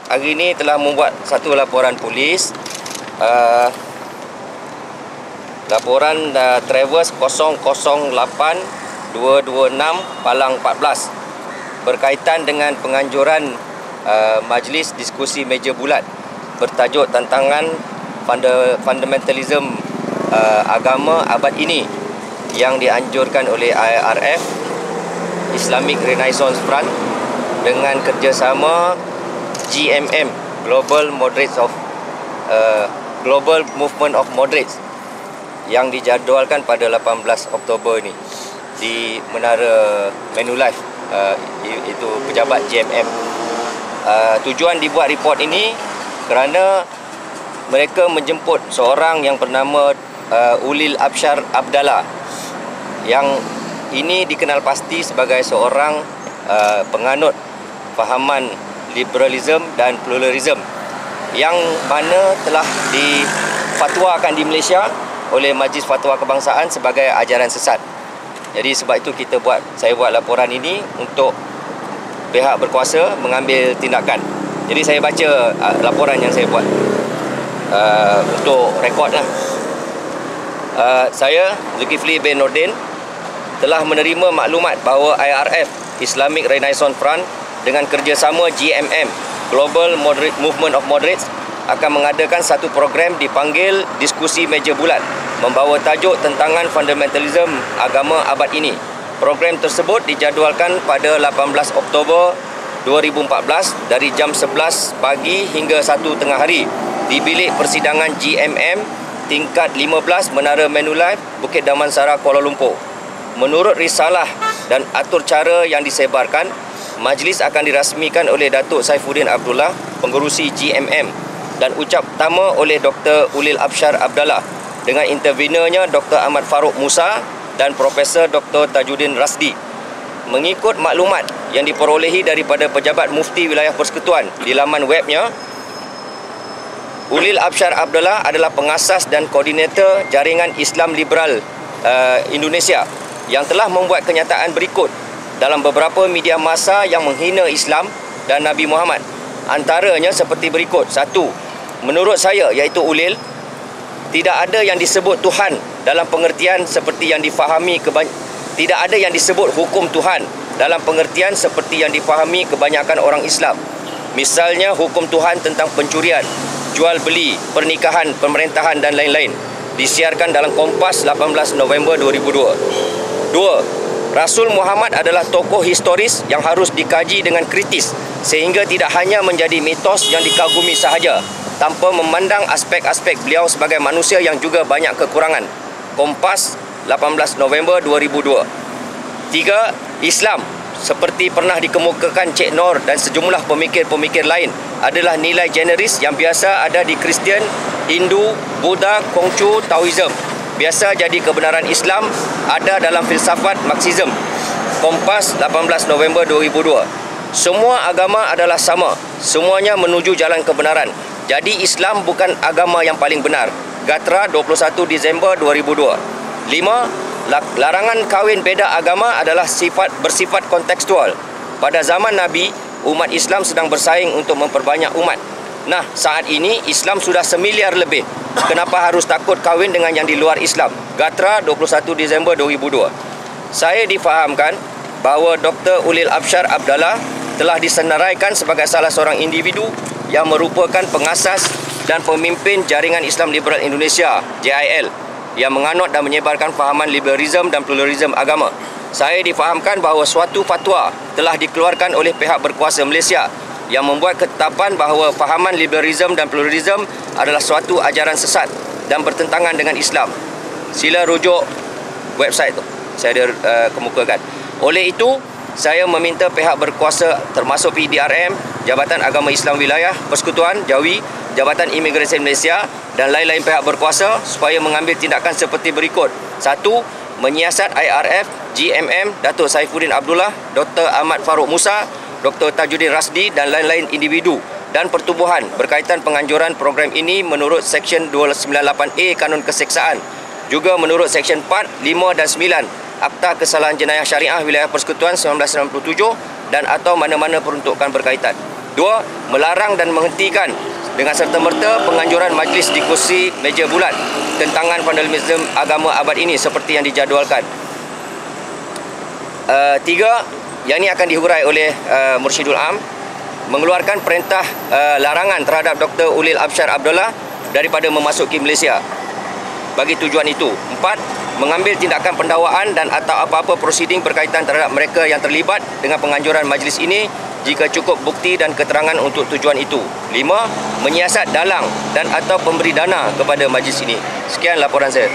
hari ini telah membuat satu laporan polis, laporan Travers 008226 Palang 14 berkaitan dengan penganjuran majlis diskusi meja bulat bertajuk tantangan fundamentalism agama abad ini yang dianjurkan oleh IRF Islamic Renaissance Front dengan kerjasama GMM Global Movement of Moderates yang dijadualkan pada 18 Oktober ini di Menara Manulife, itu pejabat GMM. Tujuan dibuat report ini kerana mereka menjemput seorang yang bernama Ulil Abshar Abdallah, yang ini dikenal pasti sebagai seorang penganut fahaman liberalism dan pluralism yang mana telah difatwakan di Malaysia oleh Majlis Fatwa Kebangsaan sebagai ajaran sesat. Jadi sebab itu saya buat laporan ini untuk pihak berkuasa mengambil tindakan. Jadi saya baca laporan yang saya buat untuk rekodlah. Saya Zulkifli bin Nordin telah menerima maklumat bahawa IRF Islamic Renaissance Front dengan kerjasama GMM Global Movement of Moderates akan mengadakan satu program dipanggil Diskusi Meja Bulat membawa tajuk Tantangan Fundamentalism Agama Abad Ini. Program tersebut dijadualkan pada 18 Oktober 2014 dari jam 11 pagi hingga 1 tengah hari di bilik persidangan GMM tingkat 15 Menara Manulife, Bukit Damansara, Kuala Lumpur. Menurut risalah dan atur cara yang disebarkan, majlis akan dirasmikan oleh Datuk Saifuddin Abdullah, pengerusi GMM, dan ucap pertama oleh Dr. Ulil Abshar Abdallah dengan intervenernya Dr. Ahmad Farouk Musa dan Profesor Dr. Tajuddin Rasdi. Mengikut maklumat yang diperolehi daripada pejabat Mufti Wilayah Persekutuan di laman webnya, Ulil Abshar Abdallah adalah pengasas dan koordinator Jaringan Islam Liberal Indonesia yang telah membuat kenyataan berikut dalam beberapa media massa yang menghina Islam dan Nabi Muhammad. Antaranya seperti berikut. 1. Menurut saya, iaitu Ulil, tidak ada yang disebut Tuhan dalam pengertian seperti yang difahami tidak ada yang disebut hukum Tuhan dalam pengertian seperti yang difahami kebanyakan orang Islam. Misalnya hukum Tuhan tentang pencurian, jual beli, pernikahan, pemerintahan dan lain-lain. Disiarkan dalam Kompas 18 November 2002. 2. Rasul Muhammad adalah tokoh historis yang harus dikaji dengan kritis sehingga tidak hanya menjadi mitos yang dikagumi sahaja tanpa memandang aspek-aspek beliau sebagai manusia yang juga banyak kekurangan. Kompas 18 November 2002. 3. Islam seperti pernah dikemukakan Cik Nor dan sejumlah pemikir-pemikir lain adalah nilai generis yang biasa ada di Kristian, Hindu, Buddha, Konghucu, Taoism. Biasa jadi kebenaran Islam ada dalam filsafat Marxism. Kompas 18 November 2002. Semua agama adalah sama. Semuanya menuju jalan kebenaran. Jadi Islam bukan agama yang paling benar. Gatra 21 Disember 2002. 5. Larangan kahwin beza agama adalah bersifat kontekstual. Pada zaman Nabi, umat Islam sedang bersaing untuk memperbanyak umat. Nah, saat ini Islam sudah 1 miliar lebih. Kenapa harus takut kahwin dengan yang di luar Islam? Gatra 21 Disember 2002. Saya difahamkan bahawa Dr. Ulil Abshar Abdallah telah disenaraikan sebagai salah seorang individu yang merupakan pengasas dan pemimpin Jaringan Islam Liberal Indonesia JIL yang menganut dan menyebarkan fahaman liberalism dan pluralism agama. Saya difahamkan bahawa suatu fatwa telah dikeluarkan oleh pihak berkuasa Malaysia yang membuat ketetapan bahawa fahaman liberalism dan pluralism adalah suatu ajaran sesat dan bertentangan dengan Islam. Sila rujuk website tu, saya kemukakan. Oleh itu, saya meminta pihak berkuasa termasuk PDRM, Jabatan Agama Islam Wilayah Persekutuan Jawi, Jabatan Imigresen Malaysia dan lain-lain pihak berkuasa supaya mengambil tindakan seperti berikut. 1. Menyiasat IRF, GMM, Datuk Saifuddin Abdullah, Dr. Ahmad Farouk Musa, Dr. Tajuddin Rasdi dan lain-lain individu dan pertubuhan berkaitan penganjuran program ini menurut Seksyen 298A Kanun Keseksaan, juga menurut Seksyen 4, 5 dan 9 Akta Kesalahan Jenayah Syariah Wilayah Persekutuan 1997 dan atau mana-mana peruntukan berkaitan. 2. Melarang dan menghentikan dengan serta-merta penganjuran majlis diskusi meja bulat tentangan vandalisme agama abad ini seperti yang dijadualkan. 3. Yang ini akan dihurai oleh Mursyidul Am, mengeluarkan perintah larangan terhadap Dr. Ulil Absyar Abdullah daripada memasuki Malaysia bagi tujuan itu. 4. Mengambil tindakan pendakwaan dan atau apa-apa prosiding berkaitan terhadap mereka yang terlibat dengan penganjuran majlis ini jika cukup bukti dan keterangan untuk tujuan itu. 5. Menyiasat dalang dan atau pemberi dana kepada majlis ini. Sekian laporan saya.